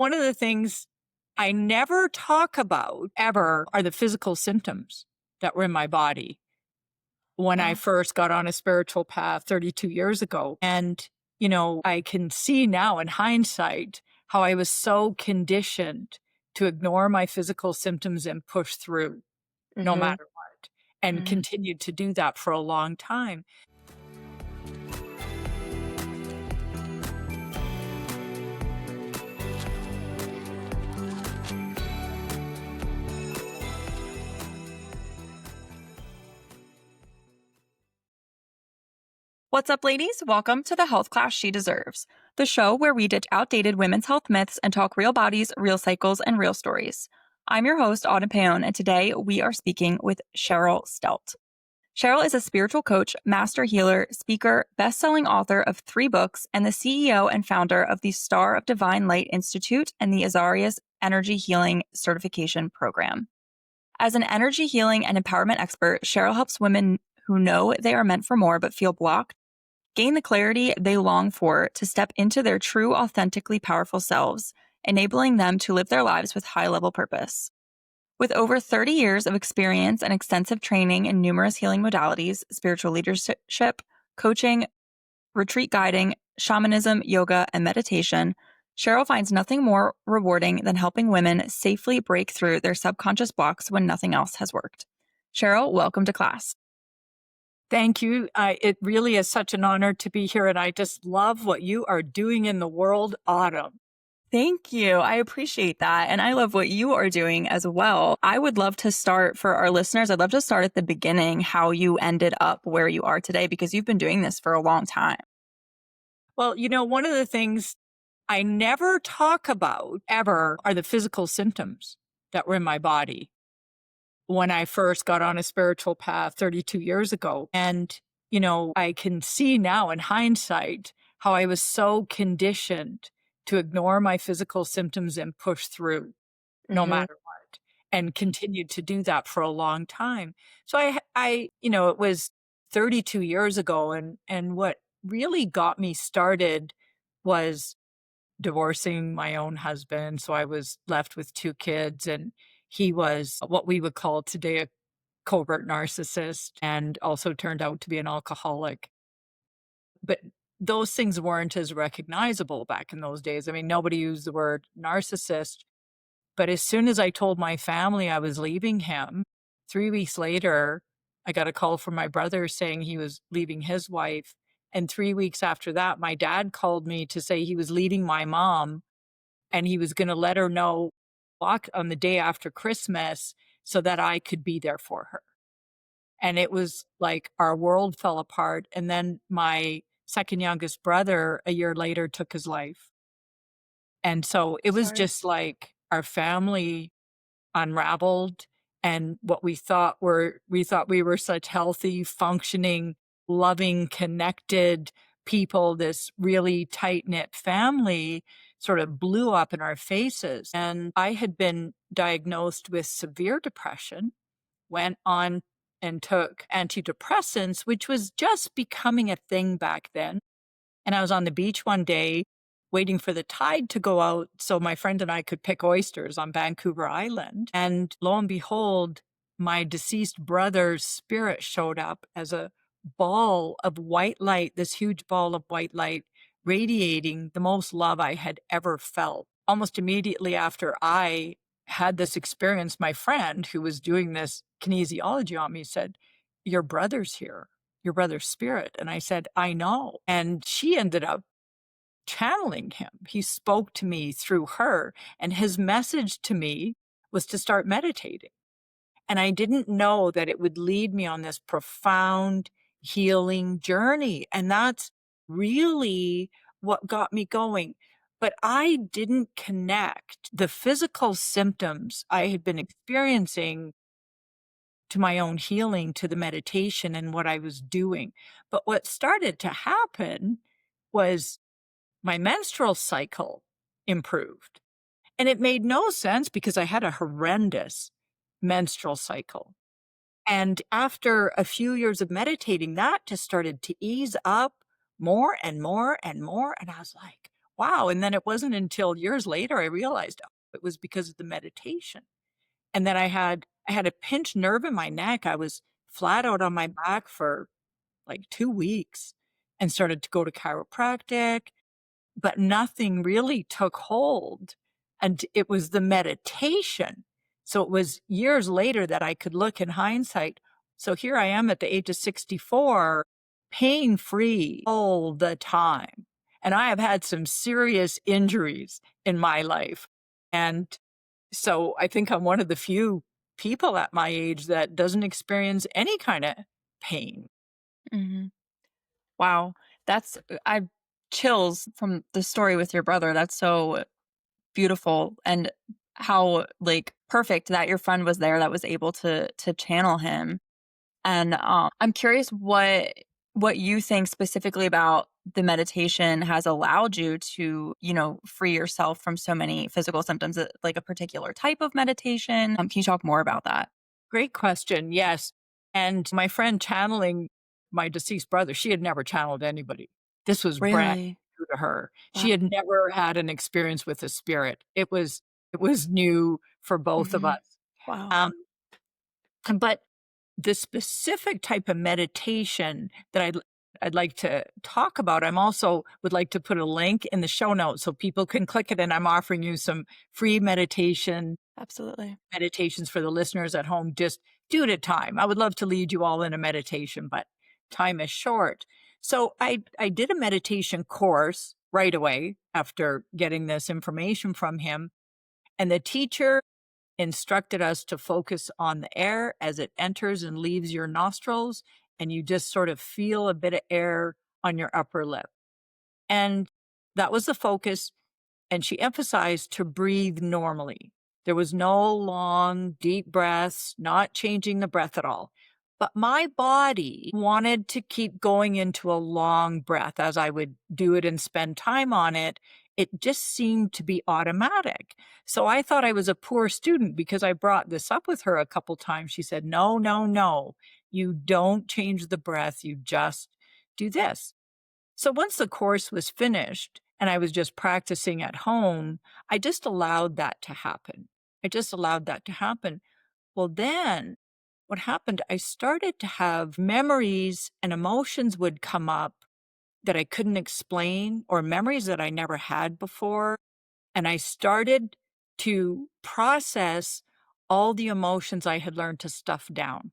One of the things I never talk about ever are the physical symptoms that were in my body when I Oh, first got on a spiritual path 32 years ago. And I can see now in hindsight how I was so conditioned to ignore my physical symptoms and push through no mhm, matter what, and mm. continued to do that for a long time. What's up, ladies? Welcome to the Health Class She Deserves, the show where we ditch outdated women's health myths and talk real bodies, real cycles, and real stories. I'm your host, Autumn Payon, and today we are speaking with Cheryl Stelte. Cheryl is a spiritual coach, master healer, speaker, best-selling author of 3 books, and the CEO and founder of the Star of Divine Light Institute and the Azaria's Energy Healing Certification Program. As an energy healing and empowerment expert, Cheryl helps women who know they are meant for more but feel blocked gain the clarity they long for to step into their true, authentically powerful selves, enabling them to live their lives with high-level purpose. With over 30 years of experience and extensive training in numerous healing modalities, spiritual leadership, coaching, retreat guiding, shamanism, yoga, and meditation, Cheryl finds nothing more rewarding than helping women safely break through their subconscious blocks when nothing else has worked. Cheryl, welcome to class. Thank you. It really is such an honor to be here, and I just love what you are doing in the world, Autumn. Thank you. I appreciate that. And I love what you are doing as well. I would love to start for our listeners. I'd love to start at the beginning, how you ended up where you are today, because you've been doing this for a long time. Well, one of the things I never talk about ever are the physical symptoms that were in my body when I first got on a spiritual path 32 years ago. And I can see now in hindsight how I was so conditioned to ignore my physical symptoms and push through no Hmm. matter what, and continued to do that for a long time. So it was 32 years ago, and what really got me started was divorcing my own husband. So I was left with 2 kids, and he was what we would call today a covert narcissist and also turned out to be an alcoholic. But those things weren't as recognizable back in those days. I mean, nobody used the word narcissist. But as soon as I told my family I was leaving him, 3 weeks later, I got a call from my brother saying he was leaving his wife. And 3 weeks after that, my dad called me to say he was leaving my mom and he was gonna let her know walk on the day after Christmas so that I could be there for her. And it was like our world fell apart. And then my second youngest brother, a year later, took his life. And so it was Sorry. just like our family unraveled, and what we thought we were such healthy, functioning, loving, connected people, this really tight-knit family sort of blew up in our faces. And I had been diagnosed with severe depression, went on and took antidepressants, which was just becoming a thing back then. And I was on the beach one day waiting for the tide to go out so my friend and I could pick oysters on Vancouver Island. And lo and behold, my deceased brother's spirit showed up as a ball of white light, this huge ball of white light radiating the most love I had ever felt. Almost immediately after I had this experience, my friend who was doing this kinesiology on me said, "Your brother's here, your brother's spirit." And I said, "I know." And she ended up channeling him. He spoke to me through her, and his message to me was to start meditating. And I didn't know that it would lead me on this profound healing journey. And that's really what got me going. But I didn't connect the physical symptoms I had been experiencing to my own healing, to the meditation and what I was doing. But what started to happen was my menstrual cycle improved. And it made no sense because I had a horrendous menstrual cycle. And after a few years of meditating, that just started to ease up more and more and more. And I was like, wow. And then it wasn't until years later I realized, oh, it was because of the meditation. And then I had a pinched nerve in my neck. I was flat out on my back for like 2 weeks and started to go to chiropractic, but nothing really took hold, and it was the meditation. So it was years later that I could look in hindsight. So here I am at the age of 64, pain-free all the time, and I have had some serious injuries in my life, and so I think I'm one of the few people at my age that doesn't experience any kinda pain. Mhm. Wow. That's I chills from the story with your brother. That's so beautiful, and how, like, perfect that your friend was there that was able to channel him. And, I'm curious what you think specifically about the meditation has allowed you to, free yourself from so many physical symptoms, like a particular type of meditation? Can you talk more about that? Great question, yes, and my friend channeling my deceased brother, she had never channeled anybody. This was brand Really? new to her. Wow. She had never had an experience with a spirit. It was new for both of Mhm. us. Wow. Um, but the specific type of meditation that I'd like to talk about, I'm also would like to put a link in the show notes so people can click it, and I'm offering you some free Absolutely. meditations for the listeners at home, just due to time. I would love to lead you all in a meditation, but time is short. So I did a meditation course right away after getting this information from him, and the teacher instructed us to focus on the air as it enters and leaves your nostrils, and you just sort of feel a bit of air on your upper lip. And that was the focus, and she emphasized to breathe normally. There was no long, deep breaths, not changing the breath at all. But my body wanted to keep going into a long breath as I would do it and spend time on it. It just seemed to be automatic. So I thought I was a poor student because I brought this up with her a couple times. She said, no, no, no. You don't change the breath. You just do this. So once the course was finished and I was just practicing at home, I just allowed that to happen. I just allowed that to happen. Well, then what happened, I started to have memories and emotions would come up that I couldn't explain, or memories that I never had before. And I started to process all the emotions I had learned to stuff down.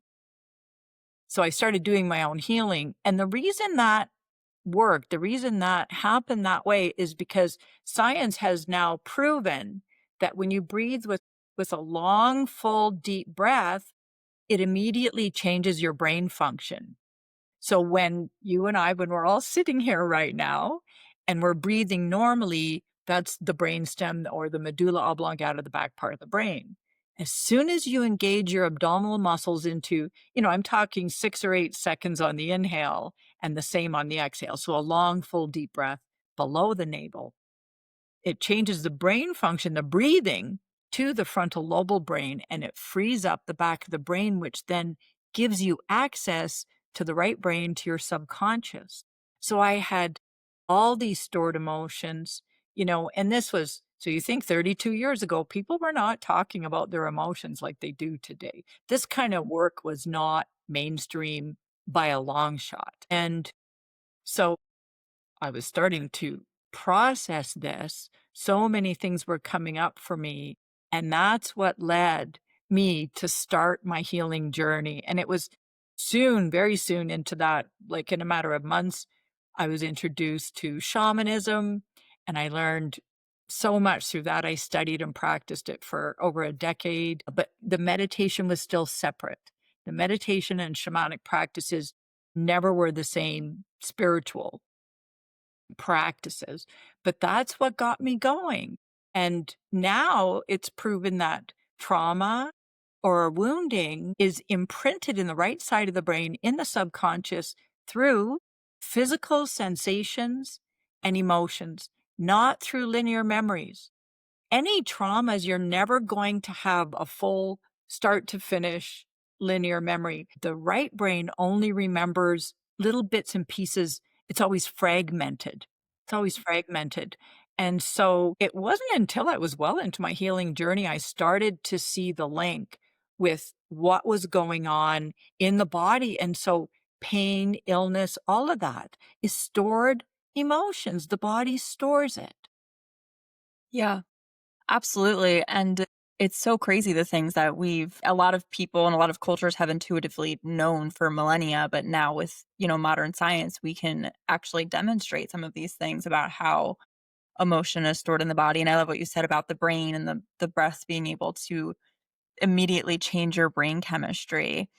So I started doing my own healing. And the reason that worked, the reason that happened that way is because science has now proven that when you breathe with a long, full, deep breath, it immediately changes your brain function. So when you and I, when we're all sitting here right now and we're breathing normally, that's the brainstem or the medulla oblongata, the back part of the brain. As soon as you engage your abdominal muscles into, I'm talking 6 or 8 seconds on the inhale and the same on the exhale. So a long, full, deep breath below the navel, it changes the brain function, the breathing, to the frontal lobal brain, and it frees up the back of the brain, which then gives you access to the right brain, to your subconscious. So I had all these stored emotions, and this was, so you think 32 years ago, people were not talking about their emotions like they do today. This kind of work was not mainstream by a long shot. And so I was starting to process this. So many things were coming up for me. And that's what led me to start my healing journey. And it was soon, very soon into that, like in a matter of months, I was introduced to shamanism and I learned so much through that. I studied and practiced it for over a decade, but the meditation was still separate. The meditation and shamanic practices never were the same spiritual practices, but that's what got me going. And now it's proven that trauma or wounding is imprinted in the right side of the brain in the subconscious through physical sensations and emotions, not through linear memories. Any traumas, you're never going to have a full start to finish linear memory. The right brain only remembers little bits and pieces. It's always fragmented. It's always fragmented. And so it wasn't until I was well into my healing journey, I started to see the link with what was going on in the body. And so pain, illness, all of that is stored emotions. The body stores it. Yeah. Absolutely. And it's so crazy the things that a lot of people and a lot of cultures have intuitively known for millennia, but now with, modern science, we can actually demonstrate some of these things about how emotion is stored in the body. And I love what you said about the brain and the breath being able to immediately change your brain chemistry.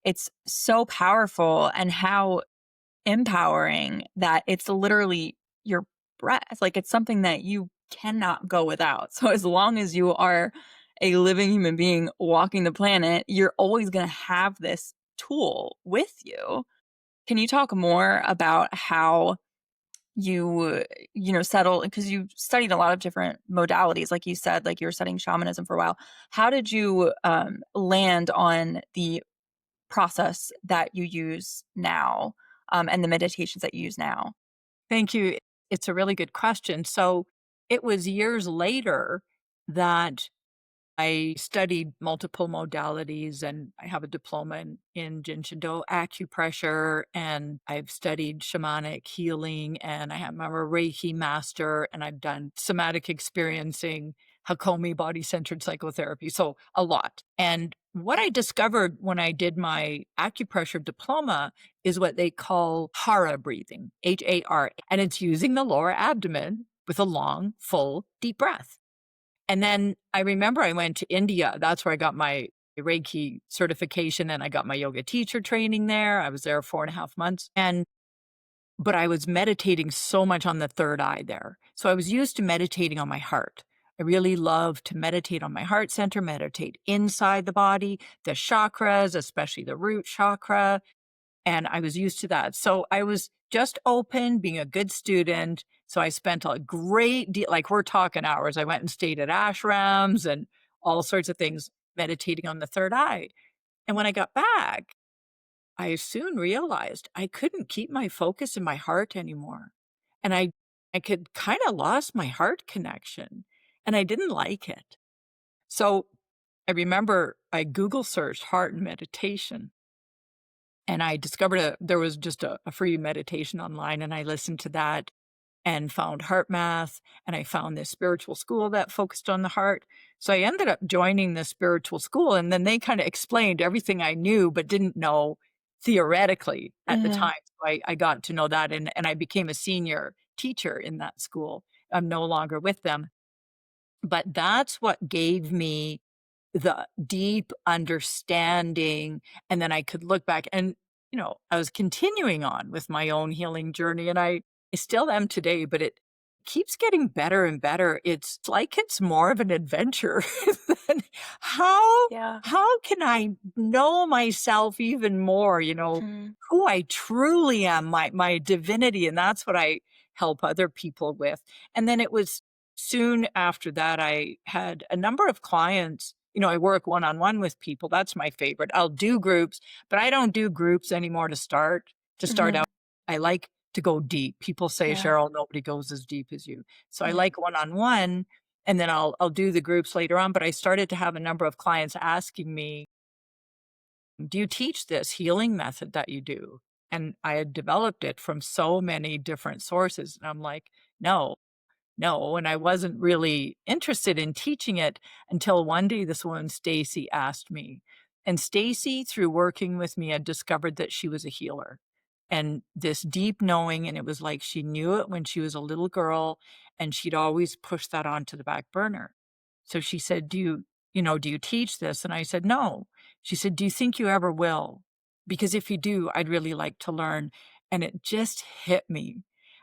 It's so powerful and how empowering that it's literally your breath. Like it's something that you cannot go without. So as long as you are a living human being walking the planet, you're always going to have this tool with you. Can you talk more about how you, settle because you studied a lot of different modalities, like you said, like you were studying shamanism for a while. How did you land on the process that you use now, and the meditations that you use now? Thank you. It's a really good question. So it was years later that I studied multiple modalities and I have a diploma in Jinshindo acupressure and I've studied shamanic healing and I'm a Reiki master and I've done somatic experiencing, Hakomi body centered psychotherapy. So a lot. And what I discovered when I did my acupressure diploma is what they call hara breathing, HAR, and it's using the lower abdomen with a long, full, deep breath. And then I remember I went to India. That's where I got my Reiki certification and I got my yoga teacher training there. I was there 4.5 months. But I was meditating so much on the third eye there. So I was used to meditating on my heart. I really love to meditate on my heart center, meditate inside the body, the chakras, especially the root chakra, and I was used to that. So I was just open, being a good student. So I spent a great deal, like we're talking hours. I went and stayed at ashrams and all sorts of things, meditating on the third eye. And when I got back, I soon realized I couldn't keep my focus in my heart anymore. And I could kind of lost my heart connection and I didn't like it. So I remember I Google searched heart and meditation and I discovered there was just a free meditation online, and I listened to that and found heart math, and I found this spiritual school that focused on the heart. So I ended up joining the spiritual school, and then they kinda explained everything I knew but didn't know theoretically at the Mhm. time. So I got to know that, and I became a senior teacher in that school. I'm no longer with them, but that's what gave me the deep understanding, and then I could look back and, I was continuing on with my own healing journey, and I still am today, but it keeps getting better and better. It's like it's more of an adventure than how Yeah. how can I know myself even more, Mhm. who I truly am, my divinity, and that's what I help other people with. And then it was soon after that, I had a number of clients. I work one on one with people. That's my favorite. I'll do groups, but I don't do groups anymore to start. To start Mhm. out, I like to go deep. People say, Yeah. Cheryl, nobody goes as deep as you. So I Yeah. like one on one, and then I'll do the groups later on. But I started to have a number of clients asking me, "Do you teach this healing method that you do?" And I had developed it from so many different sources, and I'm like, "No, no," and I wasn't really interested in teaching it until one day this woman, Stacy, asked me. And Stacy, through working with me, had discovered that she was a healer and this deep knowing. And it was like she knew it when she was a little girl and she'd always pushed that onto the back burner. So she said, do you teach this? And I said, no. She said, do you think you ever will? Because if you do, I'd really like to learn. And it just hit me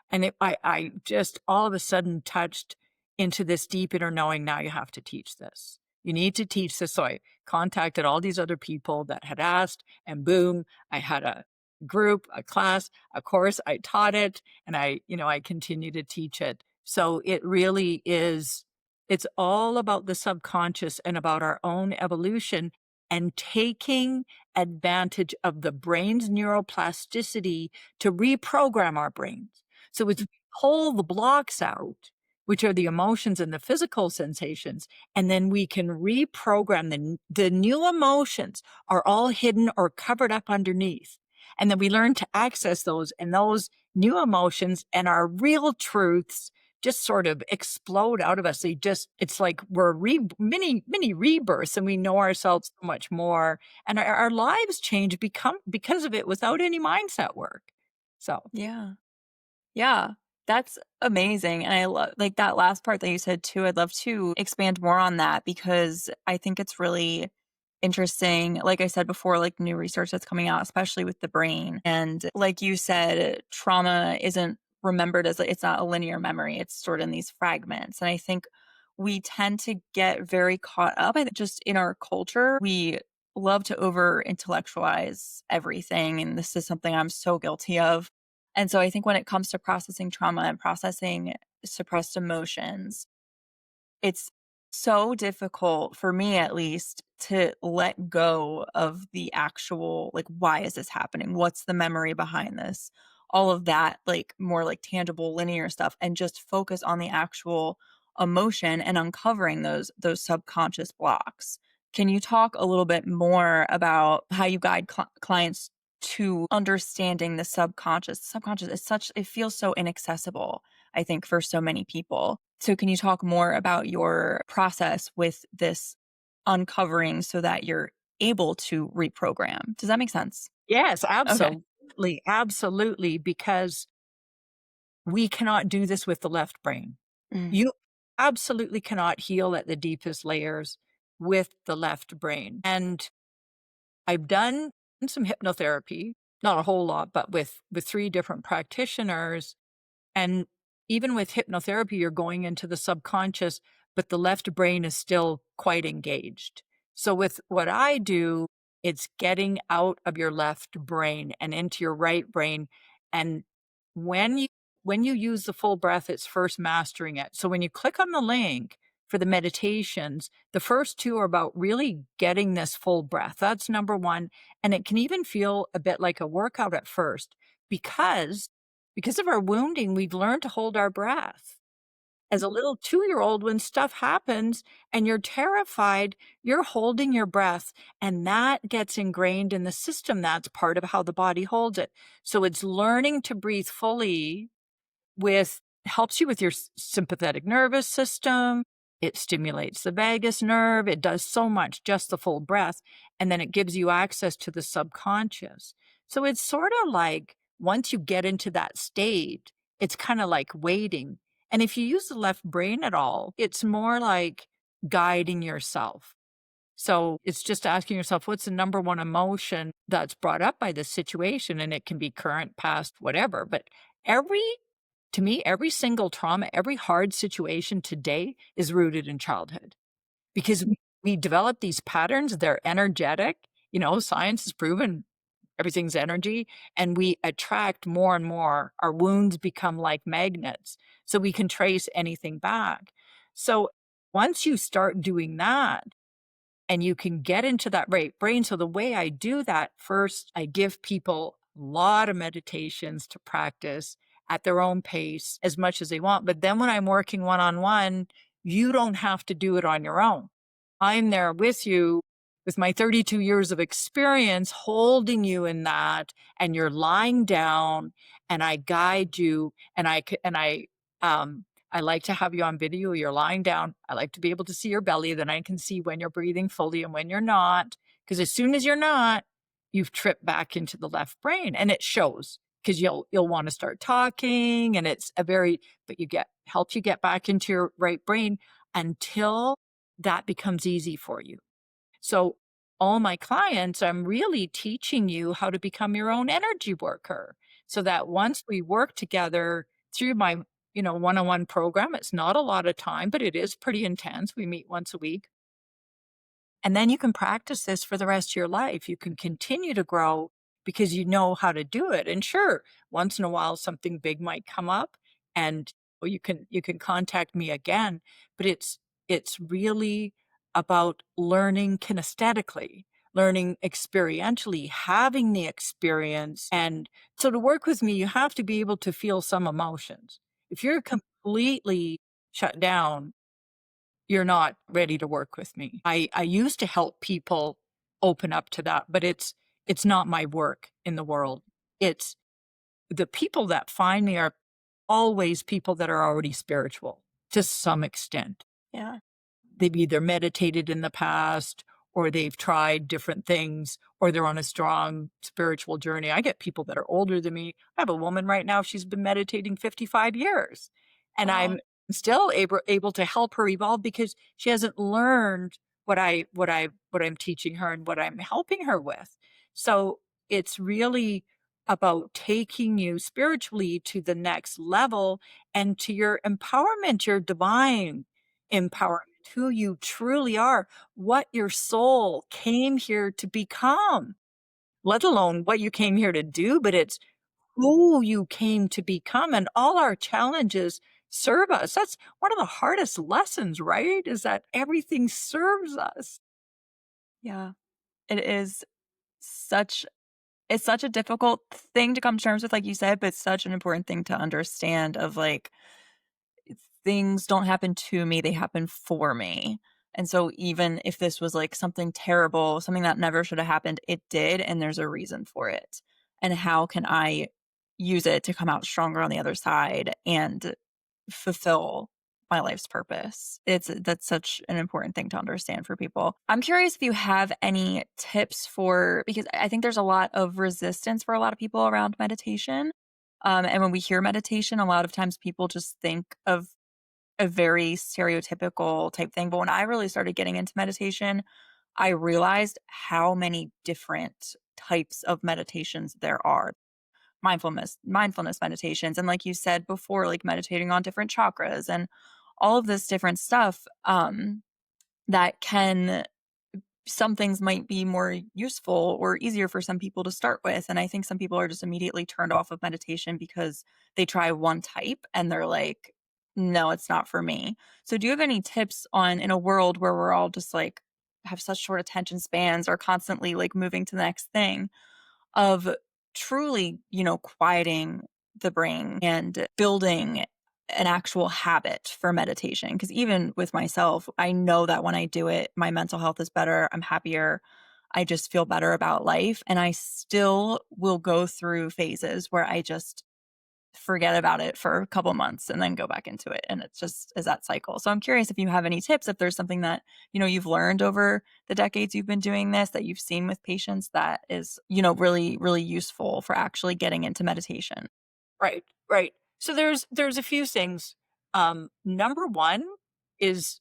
and I just all of a sudden touched into this deep inner knowing, now you have to teach this. You need to teach this. So I contacted all these other people that had asked, and boom, I had a group, a class, a course. I taught it, and I continue to teach it. So it really is, it's all about the subconscious and about our own evolution and taking advantage of the brain's neuroplasticity to reprogram our brains. So it's pull the blocks out. which are the emotions and the physical sensations, and then we can reprogram the new emotions are all hidden or covered up underneath. And then we learn to access those, and those new emotions and our real truths just sort of explode out of us. It's like we're mini rebirths, and we know ourselves so much more. And our lives change because of it without any mindset work. So, Yeah. Yeah, that's amazing, and I love like, that last part that you said too, I'd love to expand more on that because I think it's really interesting, like I said before, like, new research that's coming out, especially with the brain, and like you said, trauma isn't remembered as it's not a linear memory, it's stored in these fragments, and I think we tend to get very caught up, I think just in our culture, we love to over intellectualize everything, and this is something I'm so guilty of. And so I think when it comes to processing trauma and processing suppressed emotions, it's so difficult for me at least to let go of the actual like why is this happening? What's the memory behind this? All of that like more like tangible linear stuff and just focus on the actual emotion and uncovering those subconscious blocks. Can you talk a little bit more about how you guide clients to understanding the subconscious? The subconscious is such it feels so inaccessible I think, for so many people. So, can you talk more about your process with this uncovering so that you're able to reprogram? Does that make sense? yes, Okay. absolutely, absolutely, because we cannot do this with the left brain. Mm. You absolutely cannot heal at the deepest layers with the left brain. And I've done some hypnotherapy, not a whole lot, but with 3 different practitioners. And even with hypnotherapy, you're going into the subconscious, but the left brain is still quite engaged. So with what I do, it's getting out of your left brain and into your right brain. And when you when you use the full breath, it's first mastering it. So when you click on the link for the meditations, the first 2 are about really getting this full breath. That's number 1. And it can even feel a bit like a workout at first because because of our wounding, we've learned to hold our breath. As a little 2-year-old, when stuff happens and you're terrified, you're holding your breath, and that gets ingrained in the system. That's part of how the body holds it. So it's learning to breathe fully with helps you with your sympathetic nervous system. It stimulates the vagus nerve. It does so much, just the full breath. And then it gives you access to the subconscious. So it's sort of like once you get into that state, it's kind of like waiting. And if you use the left brain at all, it's more like guiding yourself. So it's just asking yourself, what's the number one emotion that's brought up by this situation? And it can be current, past, whatever. But every, to me, every single trauma, every hard situation today is rooted in childhood because we develop these patterns. They're energetic. You know, science has proven everything's energy, and we attract more and more. Our wounds become like magnets, so we can trace anything back. So once you start doing that, and you can get into that right brain. So the way I do that, first, I give people a lot of meditations to practice at their own pace as much as they want. But then when I'm working one-on-one, you don't have to do it on your own. I'm there with you with my 32 years of experience holding you in that, and you're lying down and I guide you, and I like to have you on video. You're lying down. I like to be able to see your belly. Then I can see when you're breathing fully and when you're not. Because as soon as you're not, you've tripped back into the left brain, and it shows. Because you'll want to start talking, and it's a very but you get helps you get back into your right brain until that becomes easy for you. So all my clients, I'm really teaching you how to become your own energy worker so that once we work together through my, one-on-one program, it's not a lot of time, but it is pretty intense. We meet once a week. And then you can practice this for the rest of your life. You can continue to grow because you know how to do it. And sure, once in a while something big might come up and well, you can contact me again, but it's really about learning kinesthetically, learning experientially, having the experience. And so to work with me, you have to be able to feel some emotions. If you're completely shut down, you're not ready to work with me. I used to help people open up to that, but it's not my work in the world. It's the people that find me are always people that are already spiritual to some extent. Yeah. They've either meditated in the past or they've tried different things or they're on a strong spiritual journey. I get people that are older than me. I have a woman right now, she's been meditating 55 years, and Wow. I'm still able to help her evolve because she hasn't learned what I'm teaching her and what I'm helping her with. So, it's really about taking you spiritually to the next level and to your empowerment, your divine empowerment, who you truly are, what your soul came here to become, let alone what you came here to do, but it's who you came to become. And all our challenges serve us. That's one of the hardest lessons, right? Is that everything serves us. Yeah. It is such it's such a difficult thing to come to terms with, like you said, but such an important thing to understand of like things don't happen to me, they happen for me. And so even if this was like something terrible, something that never should have happened, it did, and there's a reason for it. And how can I use it to come out stronger on the other side and fulfill my life's purpose? That's such an important thing to understand for people. I'm curious if you have any tips for, because I think there's a lot of resistance for a lot of people around meditation. And when we hear meditation, a lot of times people just think of a very stereotypical type thing. But when I really started getting into meditation, I realized how many different types of meditations there are. Mindfulness meditations, and like you said before, like meditating on different chakras and all of this different stuff, that can some things might be more useful or easier for some people to start with. And I think some people are just immediately turned off of meditation because they try one type and they're like, no, it's not for me. So, do you have any tips on, in a world where we're all just like have such short attention spans or constantly like moving to the next thing, of truly, quieting the brain and building an actual habit for meditation? Because even with myself, I know that when I do it, my mental health is better. I'm happier. I just feel better about life. And I still will go through phases where I just forget about it for a couple months and then go back into it. And it just is that cycle. So I'm curious if you have any tips, if there's something that, you've learned over the decades you've been doing this, that you've seen with patients that is, really, really useful for actually getting into meditation. Right, right. So there's a few things. Number one is,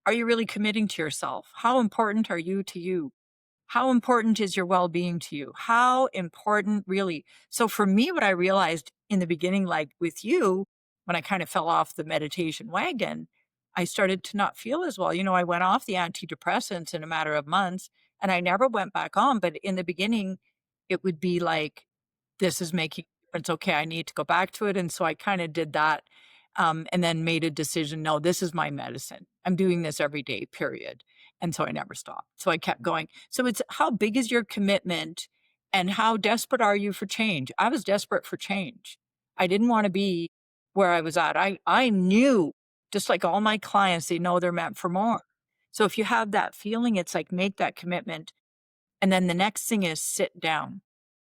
are you really committing to yourself? How important are you to you? How important is your well-being to you? How important really? So for me, what I realized in the beginning, like with you, when I kind of fell off the meditation wagon, I started to not feel as well. I went off the antidepressants in a matter of months and I never went back on. But in the beginning, it would be like, this is making a difference. Okay, I need to go back to it. And so I kind of did that, and then made a decision. No, this is my medicine. I'm doing this every day, period. And so I never stopped. So I kept going. So it's, how big is your commitment and how desperate are you for change? I was desperate for change. I didn't want to be where I was at. I knew, just like all my clients, they know they're meant for more. So if you have that feeling, it's like, make that commitment. And then the next thing is sit down.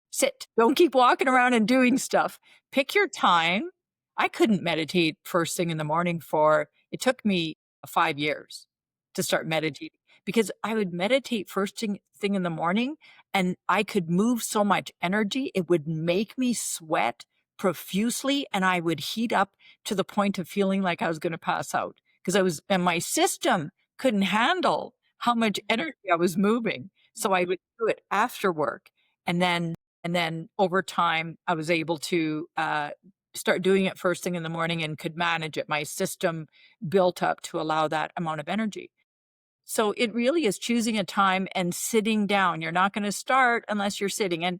Sit. Don't keep walking around and doing stuff. Pick your time. I couldn't meditate first thing in the morning for, it took me 5 years to start meditating because I would meditate first thing in the morning and I could move so much energy. It would make me sweat profusely and I would heat up to the point of feeling like I was going to pass out because and my system couldn't handle how much energy I was moving. So I would do it after work. And then over time, I was able to start doing it first thing in the morning and could manage it. My system built up to allow that amount of energy. So it really is choosing a time and sitting down. You're not going to start unless you're sitting. And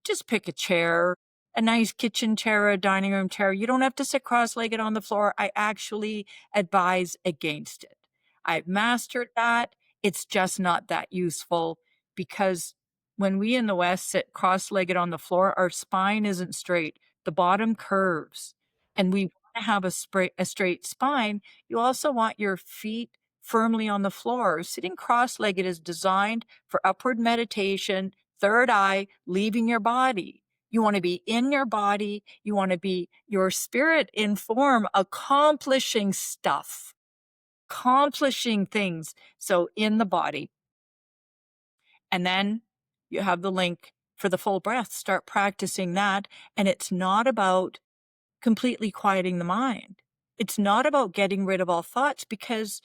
just pick a chair, a nice kitchen chair, a dining room chair. You don't have to sit cross-legged on the floor. I actually advise against it. I've mastered that. It's just not that useful because when we in the West sit cross-legged on the floor, our spine isn't straight. The bottom curves and we want to have a straight spine, you also want your feet firmly on the floor. Sitting cross-legged is designed for upward meditation, third eye, leaving your body. You want to be in your body. You want to be your spirit in form, accomplishing stuff, accomplishing things. So in the body. And then you have the link for the full breath. Start practicing that. And it's not about completely quieting the mind. It's not about getting rid of all thoughts because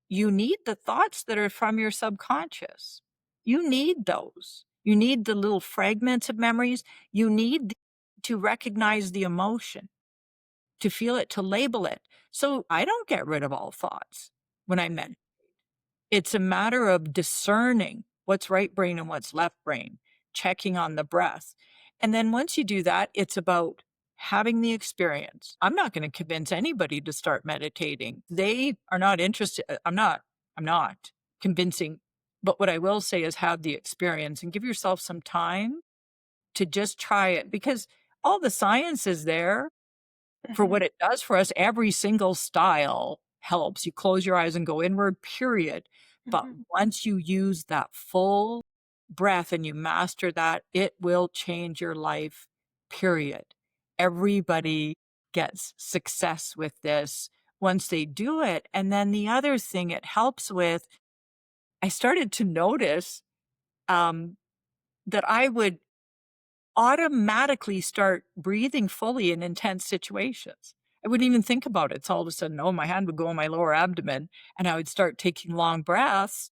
you need the thoughts that are from your subconscious. You need those. You need the little fragments of memories. You need to recognize the emotion, to feel it, to label it. So I don't get rid of all thoughts when I meditate. It's a matter of discerning what's right brain and what's left brain, checking on the breath. And then once you do that, it's about having the experience. I'm not going to convince anybody to start meditating. They are not interested. I'm not convincing. But what I will say is have the experience and give yourself some time to just try it because all the science is there for Mhm, what it does for us. Every single style helps. You close your eyes and go inward, period. But mhm. once you use that full breath and you master that, it will change your life, period. Everybody gets success with this once they do it. And then the other thing it helps with, I started to notice um, that I would automatically start breathing fully in intense situations. I wouldn't even think about it. So all of a sudden, oh, my hand would go on my lower abdomen and I would start taking long breaths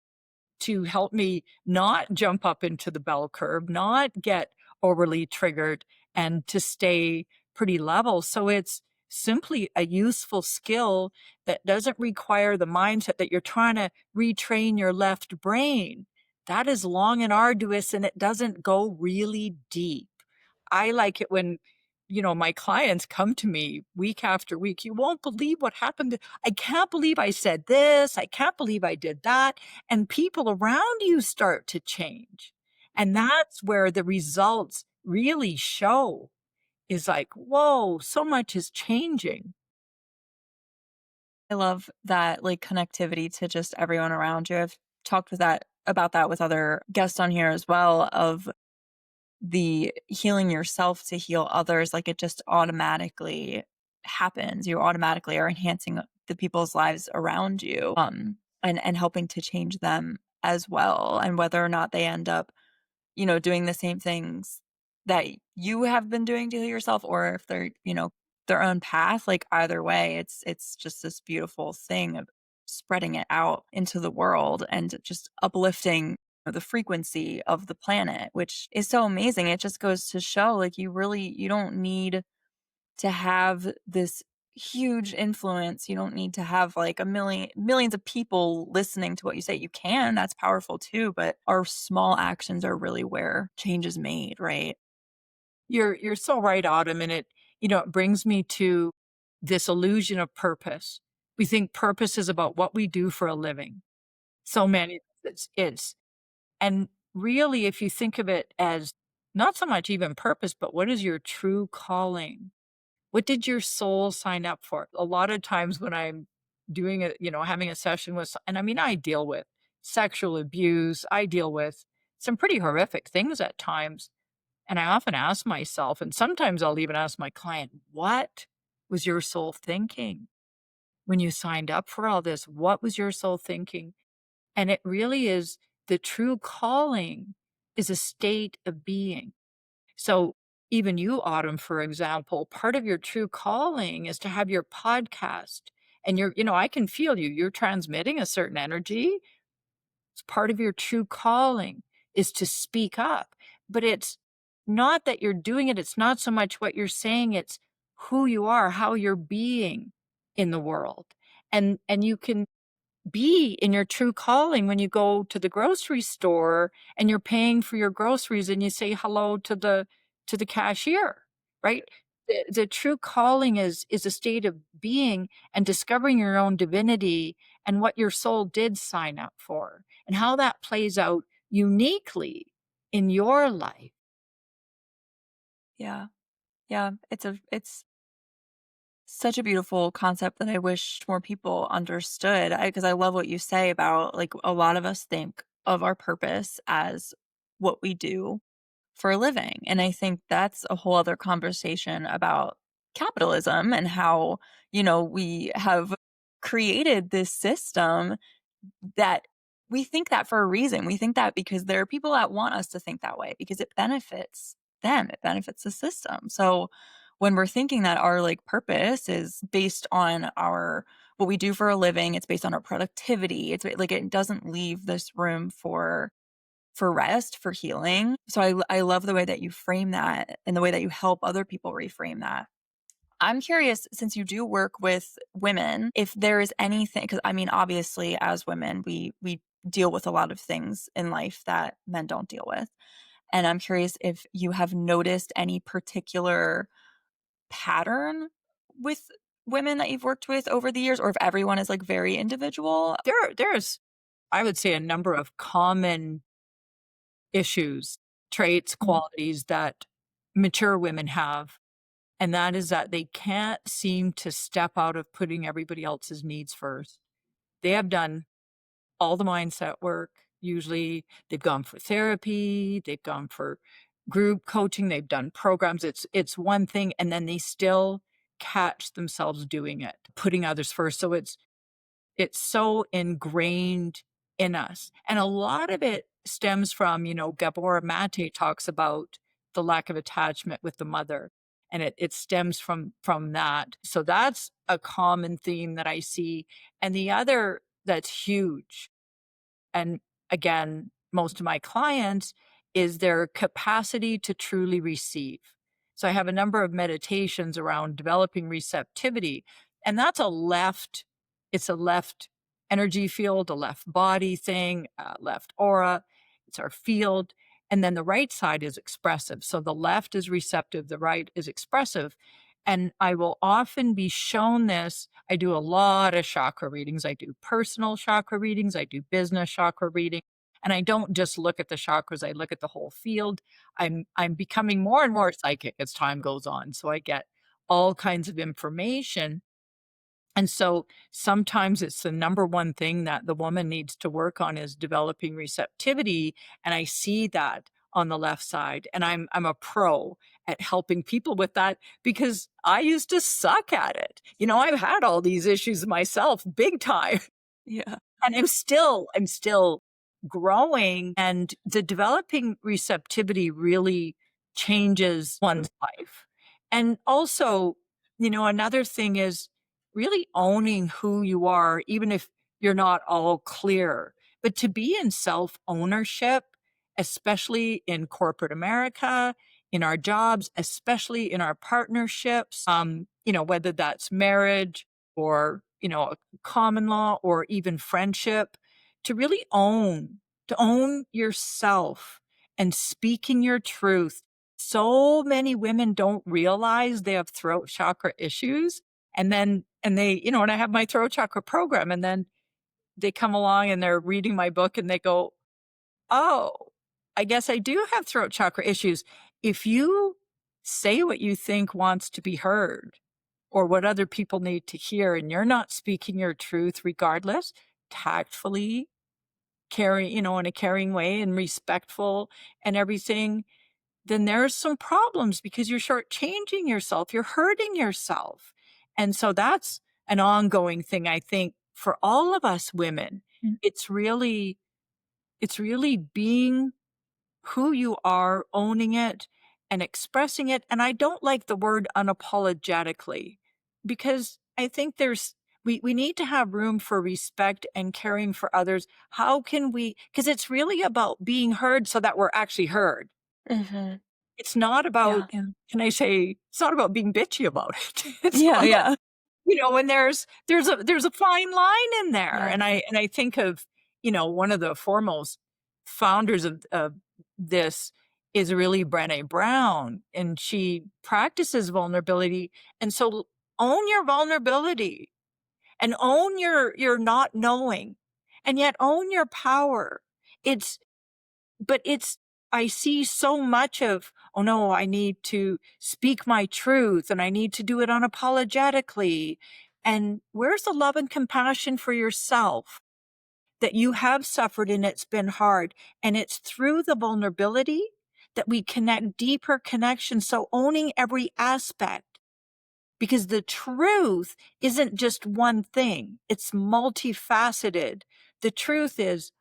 to help me not jump up into the bell curve, not get overly triggered, and to stay pretty level. So it's simply a useful skill that doesn't require the mindset that you're trying to retrain your left brain. That is long and arduous and it doesn't go really deep. I like it when, my clients come to me week after week. You won't believe what happened. I can't believe I said this. I can't believe I did that. And people around you start to change. And that's where the results really show is like, whoa, so much is changing. I love that, like, connectivity to just everyone around you. I've talked with that about that with other guests on here as well, of the healing yourself to heal others, like, it just automatically happens. You automatically are enhancing the people's lives around you, and helping to change them as well, and whether or not they end up doing the same things that you have been doing to yourself, or if they're, their own path, like either way, it's just this beautiful thing of spreading it out into the world and just uplifting the frequency of the planet, which is so amazing. It just goes to show like you don't need to have this huge influence. You don't need to have like millions of people listening to what you say. You can, that's powerful too, but our small actions are really where change is made, right? You're so right, Autumn, and it brings me to this illusion of purpose. We think purpose is about what we do for a living. So many it's and really, if you think of it as not so much even purpose, but what is your true calling? What did your soul sign up for? A lot of times when I'm doing having a session with, and I mean, I deal with sexual abuse, I deal with some pretty horrific things at times. And I often ask myself, and sometimes I'll even ask my client, what was your soul thinking when you signed up for all this? What was your soul thinking? And it really is the true calling is a state of being. So even you, Autumn, for example, part of your true calling is to have your podcast and I can feel you. You're transmitting a certain energy. It's part of your true calling is to speak up. But it's not that you're doing it. It's not so much what you're saying. It's who you are, how you're being in the world. And you can be in your true calling when you go to the grocery store and you're paying for your groceries and you say hello to the cashier, right? The true calling is a state of being and discovering your own divinity and what your soul did sign up for and how that plays out uniquely in your life. Yeah. Yeah. It's Such a beautiful concept that I wish more people understood. Because I love what you say about like a lot of us think of our purpose as what we do for a living. And I think that's a whole other conversation about capitalism and how, we have created this system that we think that for a reason. We think that because there are people that want us to think that way because it benefits them, it benefits the system. So when we're thinking that our like purpose is based on our what we do for a living, it's based on our productivity. It's like it doesn't leave this room for rest, for healing. So I love the way that you frame that and the way that you help other people reframe that. I'm curious, since you do work with women, if there is anything, because I mean, obviously, as women, we deal with a lot of things in life that men don't deal with. And I'm curious if you have noticed any particular pattern with women that you've worked with over the years, or if everyone is like very individual. There's, I would say, a number of common issues, traits, Mhm. qualities that mature women have, and that is that they can't seem to step out of putting everybody else's needs first. They have done all the mindset work. Usually, they've gone for therapy, they've gone for group coaching, they've done programs. It's one thing, and then they still catch themselves doing it, putting others first. So it's so ingrained in us. And a lot of it stems from, Gabor Mate talks about the lack of attachment with the mother. And it stems from that. So that's a common theme that I see. And the other that's huge, and again, most of my clients, is their capacity to truly receive. So I have a number of meditations around developing receptivity, and that's it's a left energy field, a left body thing, a left aura. It's our field. And then the right side is expressive. So the left is receptive, the right is expressive. And I will often be shown this. I do a lot of chakra readings. I do personal chakra readings. I do business chakra reading. And I don't just look at the chakras, I look at the whole field. I'm becoming more and more psychic as time goes on. So I get all kinds of information, and so sometimes it's the number one thing that the woman needs to work on is developing receptivity. And I see that on the left side. And I'm a pro at helping people with that because I used to suck at it. I've had all these issues myself, big time. Yeah. And I'm still growing, and the developing receptivity really changes one's life. And also, another thing is really owning who you are, even if you're not all clear. But to be in self-ownership, especially in corporate America, in our jobs, especially in our partnerships, whether that's marriage or, common law or even friendship, to really to own yourself and speaking your truth. So many women don't realize they have throat chakra issues. And I have my throat chakra program, and then they come along and they're reading my book and they go, "Oh, I guess I do have throat chakra issues." If you say what you think wants to be heard or what other people need to hear, and you're not speaking your truth regardless, tactfully, in a caring way and respectful and everything, then there's some problems because you're shortchanging yourself, you're hurting yourself. And so that's an ongoing thing, I think, for all of us women. Mm. It's really it's really being who you are, owning it and expressing it. And I don't like the word unapologetically because I think we need to have room for respect and caring for others. How can we? Because it's really about being heard so that we're actually heard. Mhm. It's not about, Yeah. Yeah. can I say, it's not about being bitchy about it. It's Yeah. about, Yeah. and there's a fine line in there. Yeah. And I think of, one of the foremost founders of this is really Brené Brown, and she practices vulnerability. And so own your vulnerability and own your not knowing, and yet own your power. It's but it's I see so much of, oh no, I need to speak my truth and I need to do it unapologetically. And where's the love and compassion for yourself that you have suffered and it's been hard? And it's through the vulnerability that we connect deeper connections. So owning every aspect, because the truth isn't just one thing, it's multifaceted. The truth is,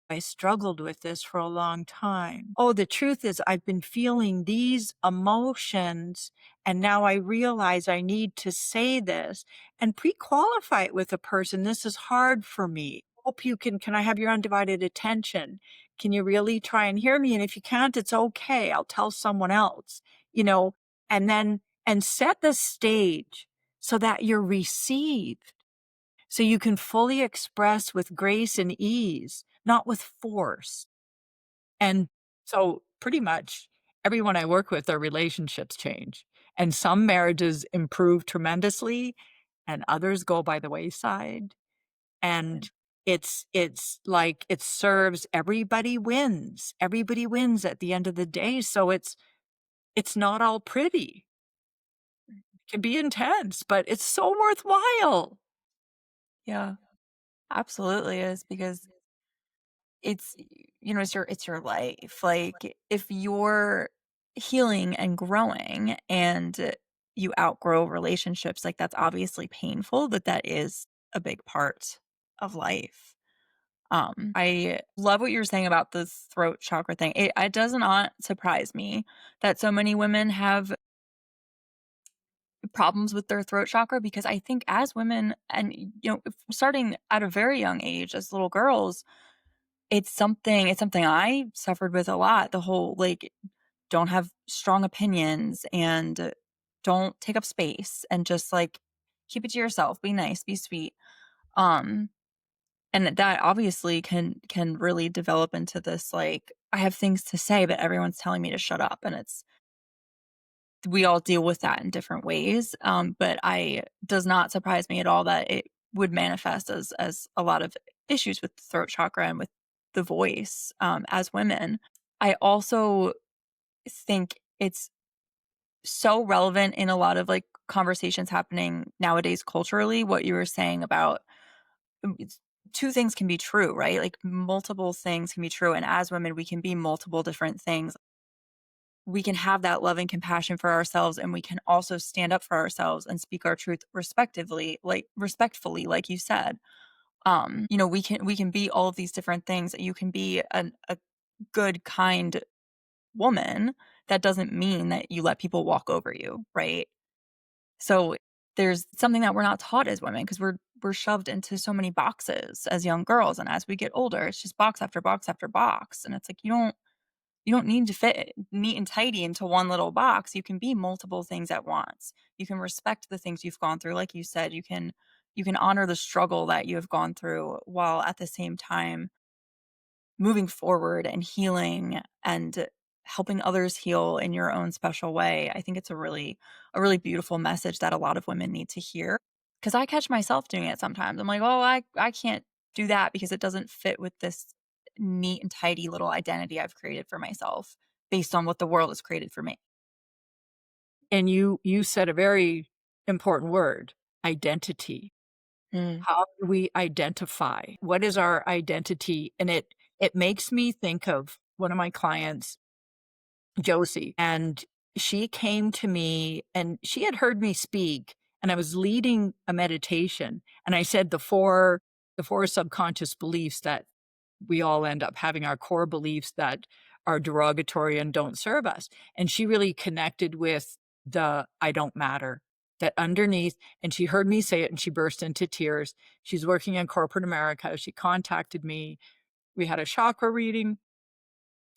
I struggled with this for a long time. Oh, the truth is, I've been feeling these emotions, and now I realize I need to say this and pre qualify it with a person. This is hard for me. Hope you can I have your undivided attention? Can you really try and hear me? And if you can't, it's okay. I'll tell someone else, you know, and then, and set the stage so that you're received, so you can fully express with grace and ease, not with force. And so pretty much everyone I work with, their relationships change. And some marriages improve tremendously and others go by the wayside. And it's like it serves everybody wins. Everybody wins at the end of the day. So it's not all pretty. It can be intense, but it's so worthwhile. Yeah, absolutely is because it's it's your life. Like if you're healing and growing and you outgrow relationships, like that's obviously painful, but that is a big part of life. I love what you were saying about the throat chakra thing. It does not surprise me that so many women have problems with their throat chakra because I think as women and starting at a very young age as little girls, it's something I suffered with a lot. The whole like don't have strong opinions and don't take up space and just like keep it to yourself, be nice, be sweet. Um and that obviously can really develop into this like I have things to say but everyone's telling me to shut up and it's we all deal with that in different ways. But I does not surprise me at all that it would manifest as a lot of issues with the throat chakra and with the voice as women. I also think it's so relevant in a lot of like conversations happening nowadays culturally. What you were saying about it's, two things can be true, right? Like multiple things can be true, and as women, we can be multiple different things. We can have that love and compassion for ourselves and we can also stand up for ourselves and speak our truth respectfully like you said. We can be all of these different things. You can be a good kind woman. That doesn't mean that you let people walk over you, right? So there's something that we're not taught as women because we're shoved into so many boxes as young girls, and as we get older it's just box after box after box, and it's like you don't need to fit neat and tidy into one little box. You can be multiple things at once. You can respect the things you've gone through. Like you said, you can honor the struggle that you have gone through while at the same time moving forward and healing and helping others heal in your own special way. I think it's a really beautiful message that a lot of women need to hear. Because I catch myself doing it sometimes. I'm like, oh, I can't do that because it doesn't fit with this neat and tidy little identity I've created for myself based on what the world has created for me. And you said a very important word, identity. Mm. How do we identify? What is our identity? And it makes me think of one of my clients, Josie, and she came to me and she had heard me speak and I was leading a meditation and I said the four subconscious beliefs that we all end up having, our core beliefs that are derogatory and don't serve us. And she really connected with the I don't matter, that underneath. And she heard me say it and she burst into tears. She's working in corporate America. She contacted me. We had a chakra reading.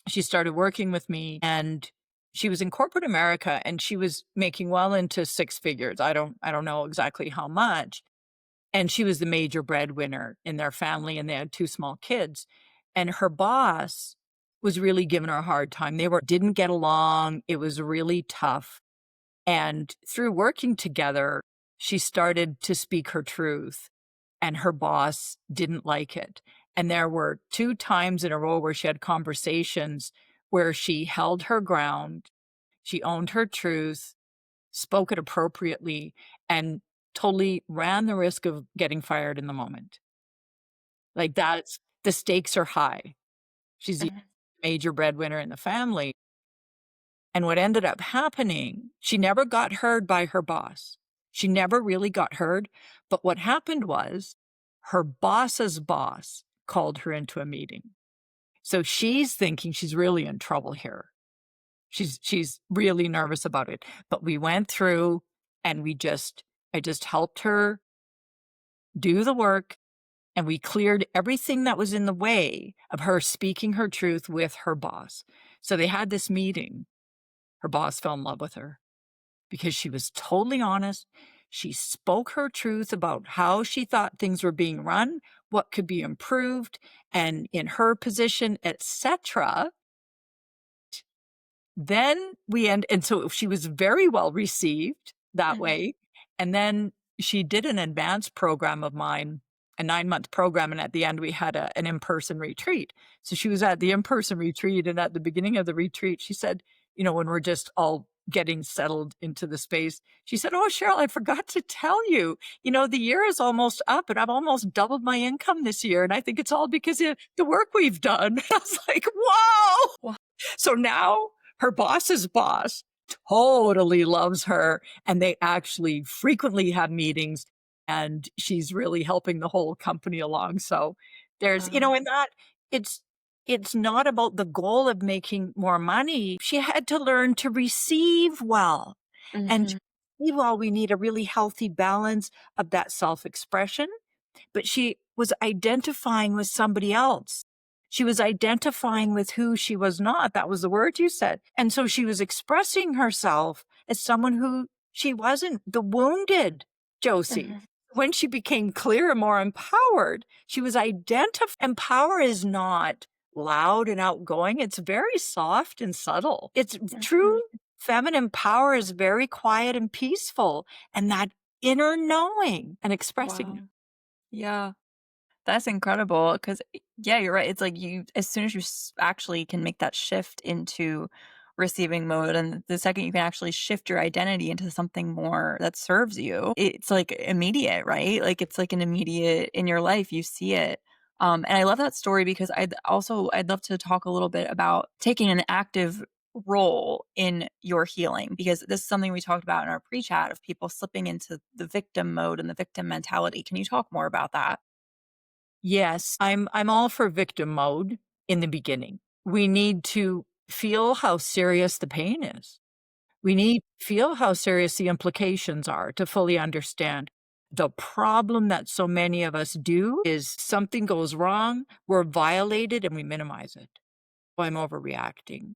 She started working with me and she was in corporate America and she was making well into six figures. I don't know exactly how much, and she was the major breadwinner in their family, and they had two small kids. And her boss was really giving her a hard time. They didn't get along. It was really tough. And through working together, she started to speak her truth, and her boss didn't like it. And there were two times in a row where she had conversations where she held her ground, she owned her truth, spoke it appropriately, and totally ran the risk of getting fired in the moment. Like, that's the stakes are high. She's the Mhm. major breadwinner in the family, and what ended up happening, she never got heard by her boss. She never really got heard, but what happened was her boss's boss called her into a meeting. So she's thinking she's really in trouble here. She's really nervous about it, but we went through and I just helped her do the work, and we cleared everything that was in the way of her speaking her truth with her boss. So they had this meeting. Her boss fell in love with her because she was totally honest. She spoke her truth about how she thought things were being run, what could be improved, and in her position, etc. Then we end and so she was very well received that Mhm. way, and then she did an advanced program of mine, a 9-month program, and at the end, we had an in-person retreat. So she was at the in-person retreat, and at the beginning of the retreat, she said, when we're just all getting settled into the space, she said, "Oh, Cheryl, I forgot to tell you, the year is almost up, and I've almost doubled my income this year, and I think it's all because of the work we've done." I was like, "Whoa!" Wow. So now her boss's boss totally loves her, and they actually frequently have meetings, and she's really helping the whole company along. So there's, Wow. in that it's it's not about the goal of making more money. She had to learn to receive well. And to Mhm. receive well, we need a really healthy balance of that self-expression, but she was identifying with somebody else. She was identifying with who she was not. That was the word you said. And so she was expressing herself as someone who she wasn't, the wounded Josie. Mhm. When she became clear and more empowered, she was identifying. And power is not loud and outgoing, it's very soft and subtle. It's true Mhm. feminine power is very quiet and peaceful. And that inner knowing and expressing it. Wow. Yeah. That's incredible because, yeah, you're right. It's like you as soon as you actually can make that shift into receiving mode, and the second you can actually shift your identity into something more that serves you, it's, like, immediate, right? Like, it's, like, an immediate in your life, you see it. And I love that story because I'd love to talk a little bit about taking an active role in your healing because this is something we talked about in our pre-chat of people slipping into the victim mode and the victim mentality. Can you talk more about that? Yes, I'm all for victim mode in the beginning. We need to feel how serious the pain is. We need to feel how serious the implications are to fully understand. The problem that so many of us do is something goes wrong, we're violated, and we minimize it. "Oh, I'm overreacting."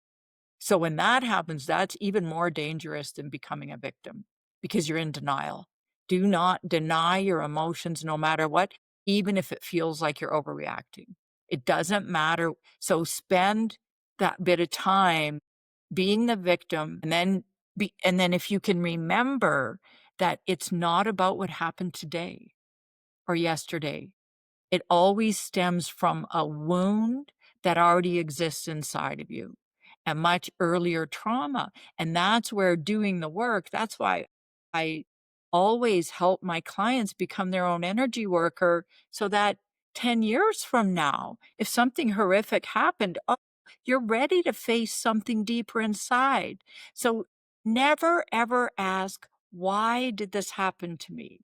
So when that happens, that's even more dangerous than becoming a victim because you're in denial. Do not deny your emotions no matter what, even if it feels like you're overreacting. It doesn't matter. So spend that bit of time being the victim and then if you can remember that it's not about what happened today or yesterday, it always stems from a wound that already exists inside of you, a much earlier trauma. And that's where doing the work, that's why I always help my clients become their own energy worker so that 10 years from now, if something horrific happened, oh, you're ready to face something deeper inside. So never ever ask, why did this happen to me?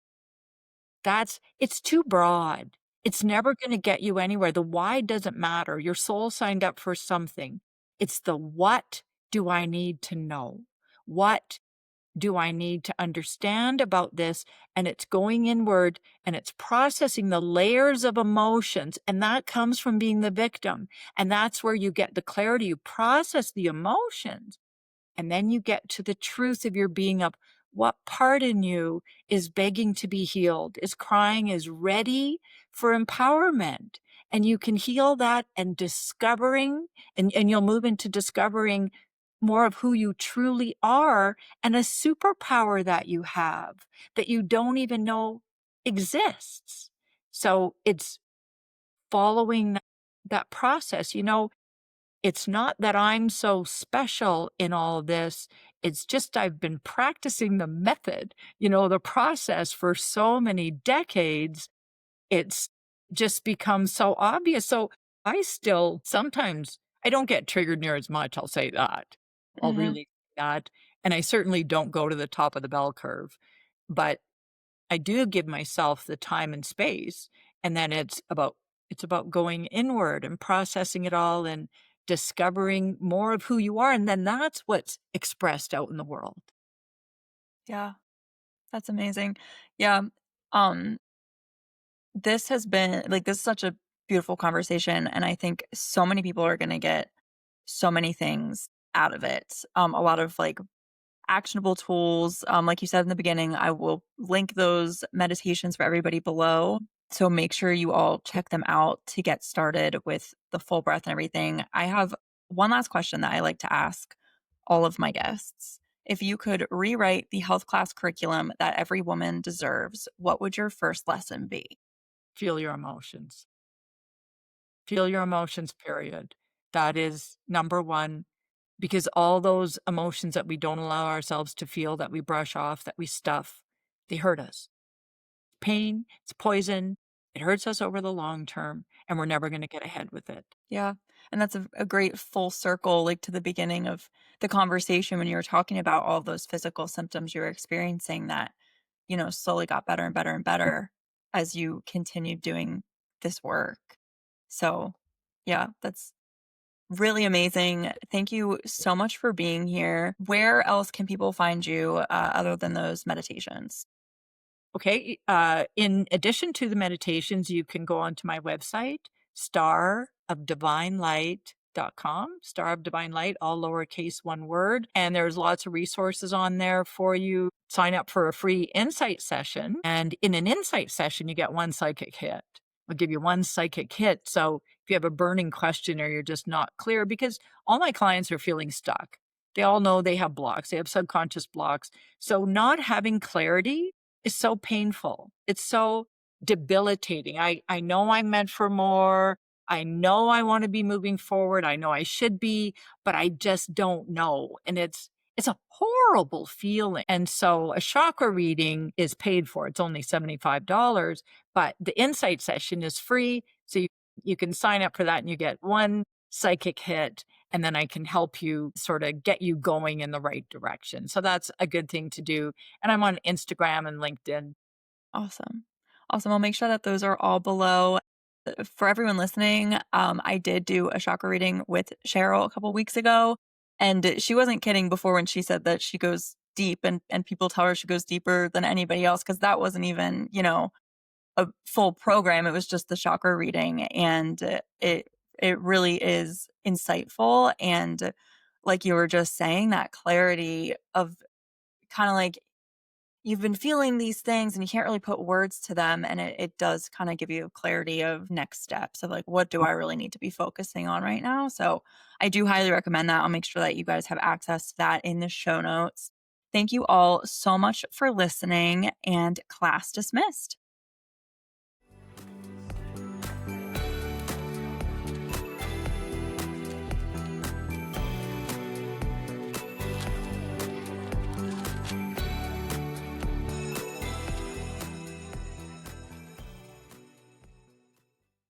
It's too broad. It's never gonna get you anywhere. The why doesn't matter. Your soul signed up for something. It's the what do I need to know? What do I need to understand about this? And it's going inward and it's processing the layers of emotions. And that comes from being the victim. And that's where you get the clarity. You process the emotions and then you get to the truth of your being of what part in you is begging to be healed, is crying, is ready for empowerment. And you can heal that and discovering, and you'll move into discovering more of who you truly are and a superpower that you have that you don't even know exists. So it's following that process. It's not that I'm so special in all this, it's just I've been practicing the method, the process for so many decades, it's just become so obvious. So I still sometimes I don't get triggered near as much, I'll say that. I'll Mhm. really say that, and I certainly don't go to the top of the bell curve, but I do give myself the time and space, and then it's about going inward and processing it all and discovering more of who you are, and then that's what's expressed out in the world. Yeah, that's amazing. Yeah, um, this has been like, this is such a beautiful conversation, and I think so many people are gonna get so many things out of it. A lot of, like, actionable tools. Like you said in the beginning, I will link those meditations for everybody below. So make sure you all check them out to get started with the full breath and everything. I have one last question that I like to ask all of my guests. If you could rewrite the health class curriculum that every woman deserves, what would your first lesson be? Feel your emotions. Feel your emotions, period. That is number 1, because all those emotions that we don't allow ourselves to feel, that we brush off, that we stuff, they hurt us. Pain, it's poison, it hurts us over the long term, and we're never gonna get ahead with it. Yeah. And that's a great full circle, like to the beginning of the conversation when you were talking about all those physical symptoms you were experiencing that, slowly got better and better and better as you continued doing this work. So, yeah, that's really amazing. Thank you so much for being here. Where else can people find you other than those meditations? Okay, in addition to the meditations, you can go onto my website, starofdivinelight.com, Star of Divine Light, all lowercase, one word, and there's lots of resources on there for you. Sign up for a free insight session, and in an insight session, you get 1 psychic hit. I'll give you 1 psychic hit, so if you have a burning question or you're just not clear, because all my clients are feeling stuck. They all know they have blocks, they have subconscious blocks, so not having clarity is so painful. It's so debilitating. I know I'm meant for more. I know I wanna be moving forward. I know I should be, but I just don't know, and it's a horrible feeling, and so a chakra reading is paid for. It's only $75, but the insight session is free, so you can sign up for that and you get 1 psychic hit, and then I can help you sorta get you going in the right direction. So that's a good thing to do, and I'm on Instagram and LinkedIn. Awesome. Awesome. I'll make sure that those are all below. For everyone listening, I did do a chakra reading with Cheryl a couple weeks ago, and she wasn't kidding before when she said that she goes deep and people tell her she goes deeper than anybody else because that wasn't even, a full program. It was just the chakra reading, and it really is insightful. And like you were just saying, that clarity of kind of like you've been feeling these things and you can't really put words to them. And it does kind of give you clarity of next steps of like, what do I really need to be focusing on right now? So I do highly recommend that. I'll make sure that you guys have access to that in the show notes. Thank you all so much for listening, and class dismissed.